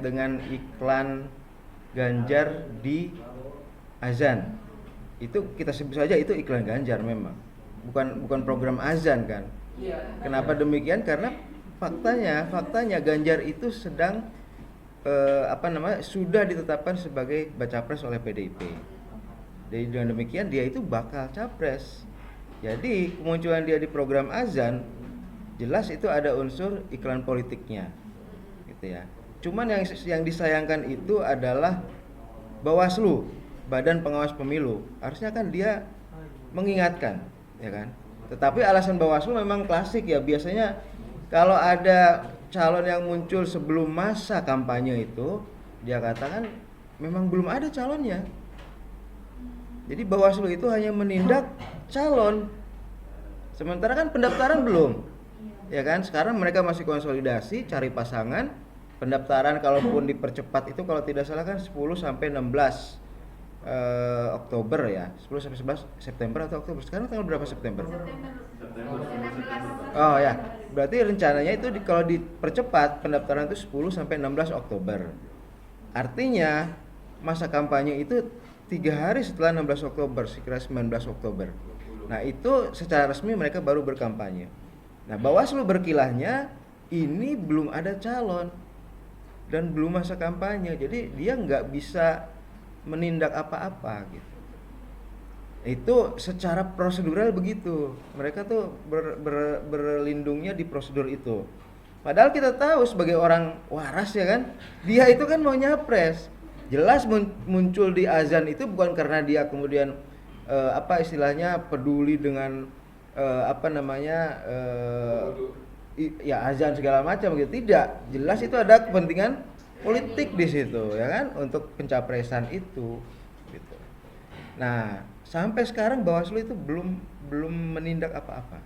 dengan iklan Ganjar di azan. Itu kita sebut saja itu iklan Ganjar memang. Bukan program azan kan. Kenapa demikian? Karena faktanya Ganjar itu sedang sudah ditetapkan sebagai baca pres oleh PDIP. Jadi dengan demikian dia itu bakal capres. Jadi kemunculan dia di program azan jelas itu ada unsur iklan politiknya, gitu ya. Cuman yang disayangkan itu adalah Bawaslu, Badan Pengawas Pemilu. Harusnya kan dia mengingatkan, ya kan. Tetapi alasan Bawaslu memang klasik ya, biasanya kalau ada calon yang muncul sebelum masa kampanye itu, dia katakan memang belum ada calonnya. Jadi Bawaslu itu hanya menindak calon, sementara kan pendaftaran belum, ya kan? Sekarang mereka masih konsolidasi, cari pasangan. Pendaftaran kalaupun dipercepat itu kalau tidak salah kan 10 sampai 16 Oktober ya, 10 sampai 11 September atau Oktober. Sekarang tanggal berapa September? Oh ya, berarti rencananya itu kalau dipercepat pendaftaran itu 10 sampai 16 Oktober. Artinya masa kampanye itu 3 hari setelah 16 Oktober, sekira 19 Oktober. Nah itu secara resmi mereka baru berkampanye. Nah Bawaslu berkilahnya ini belum ada calon dan belum masa kampanye, jadi dia nggak bisa menindak apa-apa gitu. Itu secara prosedural begitu. Mereka tuh berlindungnya di prosedur itu. Padahal kita tahu sebagai orang waras ya kan, dia itu kan mau nyapres. Jelas muncul di azan itu bukan karena dia kemudian istilahnya peduli dengan ya azan segala macam gitu. Tidak, jelas itu ada kepentingan politik di situ ya kan untuk pencapresan itu gitu. Nah, sampai sekarang Bawaslu itu belum menindak apa-apa.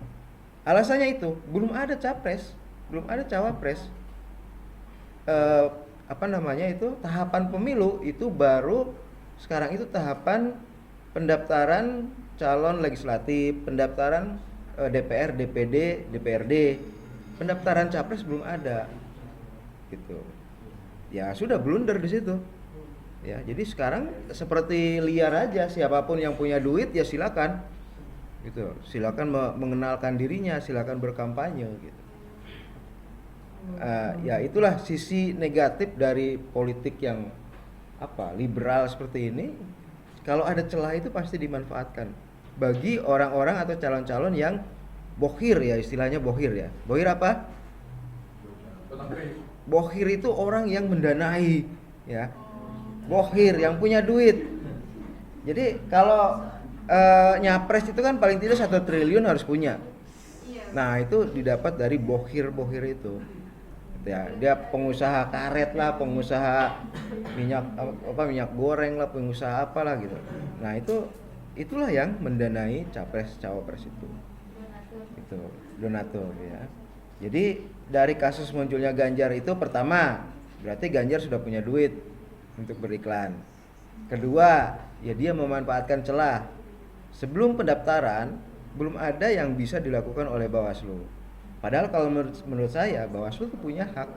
Alasannya itu belum ada capres, belum ada cawapres. Tahapan pemilu itu baru sekarang itu tahapan pendaftaran calon legislatif, pendaftaran DPR, DPD, DPRD. Pendaftaran capres belum ada, gitu. Ya sudah blunder di situ. Ya, jadi sekarang seperti liar aja, siapapun yang punya duit ya silakan, gitu. Silakan mengenalkan dirinya, silakan berkampanye, gitu. Ya itulah sisi negatif dari politik yang liberal seperti ini. Kalau ada celah itu pasti dimanfaatkan bagi orang-orang atau calon-calon yang bohir ya, istilahnya bohir ya. Bohir apa? Bohir itu orang yang mendanai ya. Bohir yang punya duit. Jadi kalau nyapres itu kan paling tidak 1 triliun harus punya. Nah itu didapat dari bohir-bohir itu. Ya, dia pengusaha karet lah, pengusaha minyak goreng lah, pengusaha apalah gitu. Nah itulah yang mendanai capres cawapres itu. Itu donatur ya. Jadi dari kasus munculnya Ganjar itu, pertama berarti Ganjar sudah punya duit untuk beriklan. Kedua, ya dia memanfaatkan celah. Sebelum pendaftaran belum ada yang bisa dilakukan oleh Bawaslu. Padahal kalau menurut saya Bawaslu itu punya hak.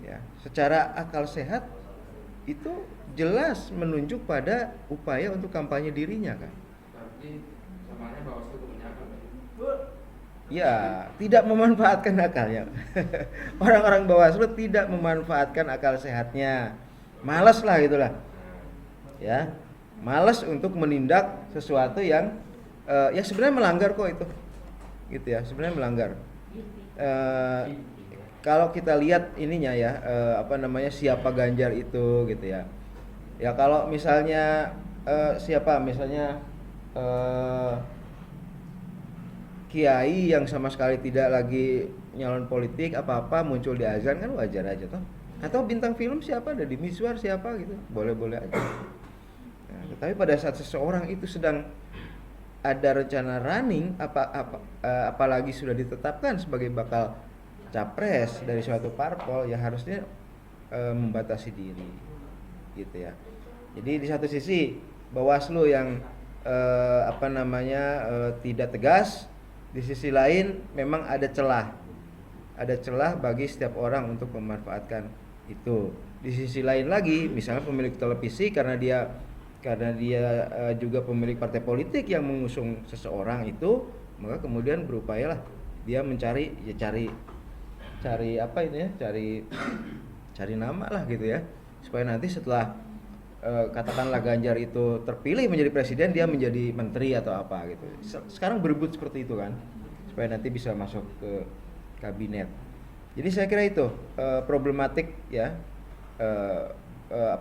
Ya, secara akal sehat itu jelas menunjuk pada upaya untuk kampanye dirinya kan. Berarti samanya Bawaslu punya hak. Ya, tidak memanfaatkan akalnya. Orang-orang Bawaslu tidak memanfaatkan akal sehatnya. Malas lah gitulah. Ya, malas untuk menindak sesuatu yang ya sebenarnya melanggar kok itu. Gitu ya, sebenarnya melanggar. Kalau kita lihat ininya ya, siapa Ganjar itu gitu ya. Ya kalau misalnya kiai yang sama sekali tidak lagi nyalon politik apa-apa muncul di azan kan wajar aja toh. Atau bintang film siapa, ada di Mizwar siapa gitu, boleh-boleh aja. Nah, tetapi pada saat seseorang itu sedang ada rencana running apalagi sudah ditetapkan sebagai bakal capres dari suatu parpol, ya harusnya membatasi diri gitu ya. Jadi di satu sisi Bawaslu yang tidak tegas, di sisi lain memang ada celah bagi setiap orang untuk memanfaatkan Itu. Di sisi lain lagi, misalnya pemilik televisi karena dia juga pemilik partai politik yang mengusung seseorang itu, maka kemudian berupayalah dia mencari cari apa ini ya, cari nama lah gitu ya, supaya nanti setelah katakanlah Ganjar itu terpilih menjadi presiden, dia menjadi menteri atau apa gitu. Sekarang berebut seperti itu kan, supaya nanti bisa masuk ke kabinet. Jadi saya kira itu problematik ya,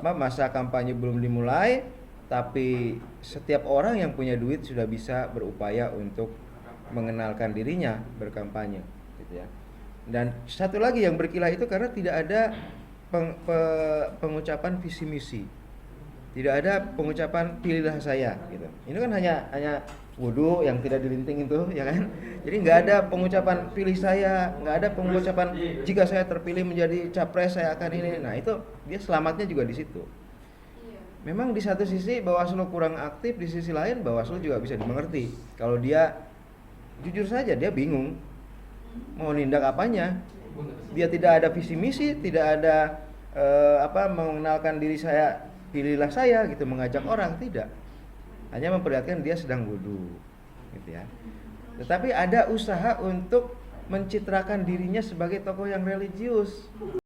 masa kampanye belum dimulai, tapi setiap orang yang punya duit sudah bisa berupaya untuk mengenalkan dirinya berkampanye, gitu ya. Dan satu lagi yang berkilah itu karena tidak ada pengucapan visi misi, tidak ada pengucapan pilihlah saya, gitu. Ini kan hanya wudhu yang tidak dilinting itu, ya kan? Jadi nggak ada pengucapan pilih saya, nggak ada pengucapan jika saya terpilih menjadi capres saya akan ini. Nah itu dia selamatnya juga di situ. Memang di satu sisi Bawaslu kurang aktif, di sisi lain Bawaslu juga bisa dimengerti. Kalau dia jujur saja dia bingung mau nindak apanya. Dia tidak ada visi misi, tidak ada mengenalkan diri saya, pilihlah saya gitu, mengajak orang, tidak. Hanya memperlihatkan dia sedang wudhu, gitu ya. Tetapi ada usaha untuk mencitrakan dirinya sebagai tokoh yang religius.